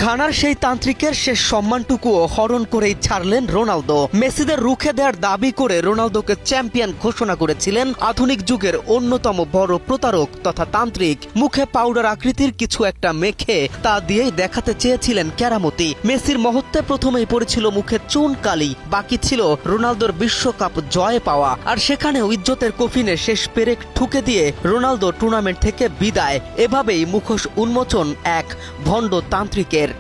ঘানার সেই তান্ত্রিকের শেষ সম্মানটুকুও হরণ করেই ছাড়লেন রোনালদো। মেসিদের রুখে দেওয়ার দাবি করে রোনালদোকে চ্যাম্পিয়ন ঘোষণা করেছিলেন আধুনিক যুগের অন্যতম বড় প্রতারক তথা তান্ত্রিক। মুখে পাউডার আকৃতির কিছু একটা মেখে তা দিয়েই দেখাতে চেয়েছিলেন কেরামতি। মেসির মহত্বে প্রথমেই পড়েছিল মুখে চুন কালি, বাকি ছিল রোনালদোর বিশ্বকাপ জয় পাওয়া। আর সেখানেও ইজ্জতের কফিনে শেষ পেরেক ঠুকে দিয়ে রোনালদো টুর্নামেন্ট থেকে বিদায়। এভাবেই মুখোশ উন্মোচন এক ভণ্ড তান্ত্রিকের।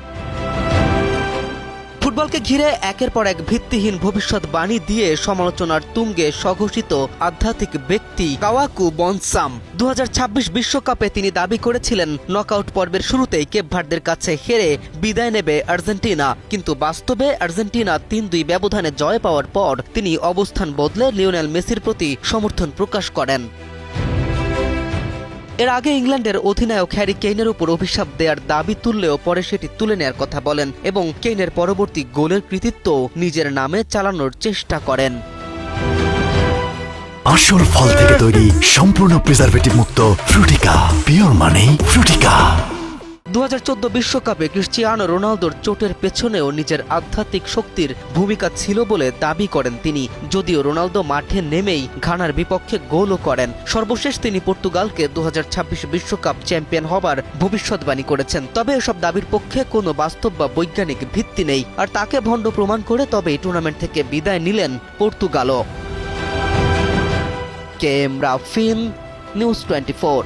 ফুটবলকে ঘিরে একের পর এক ভিত্তিহীন ভবিষ্যৎবাণী দিয়ে সমালোচনার তুঙ্গে স্বঘোষিত আধ্যাত্মিক ব্যক্তি কাওয়াকু বনসাম 2026 বিশ্বকাপে তিনি দাবি করেছিলেন নকআউট পর্বের শুরুতেই কেপ ভার্দের কাছে হেরে বিদায় নেবে আর্জেন্টিনা, কিন্তু বাস্তবে আর্জেন্টিনা 3-2 ব্যবধানে জয় পাওয়ার পর তিনি অবস্থান বদলে লিওনেল মেসির প্রতি সমর্থন প্রকাশ করেন। এর আগে ইংল্যান্ডের অধিনায়ক হ্যারি কেইনের উপর অভিশাপ দেওয়ার দাবি তুললেও পরে সেটি তুলে নেয়ার কথা বলেন এবং কেইনের পরবর্তী গোলের কৃতিত্ব নিজের নামে চালানোর চেষ্টা করেন। আসল ফল থেকে তৈরি সম্পূর্ণ প্রিজারভেটিভ মুক্ত ফ্রুটিকা, পিওর মানেই ফ্রুটিকা। 2014 বিশ্বকাপে ক্রিশ্চিয়ানো রোনালদোর চোটের পেছনেও নিজের আধ্যাত্মিক শক্তির ভূমিকা ছিল বলে দাবি করেন তিনি, যদিও রোনালদো মাঠে নেমেই ঘানার বিপক্ষে গোলও করেন। সর্বশেষ তিনি পর্তুগালকে 2026 বিশ্বকাপ চ্যাম্পিয়ন হবার ভবিষ্যৎবাণী করেছেন। তবে এসব দাবির পক্ষে কোনো বাস্তব বা বৈজ্ঞানিক ভিত্তি নেই, আর তাকে ভণ্ড প্রমাণ করে তবেই টুর্নামেন্ট থেকে বিদায় নিলেন পর্তুগালও। কেএম রাফিন, নিউজ 24।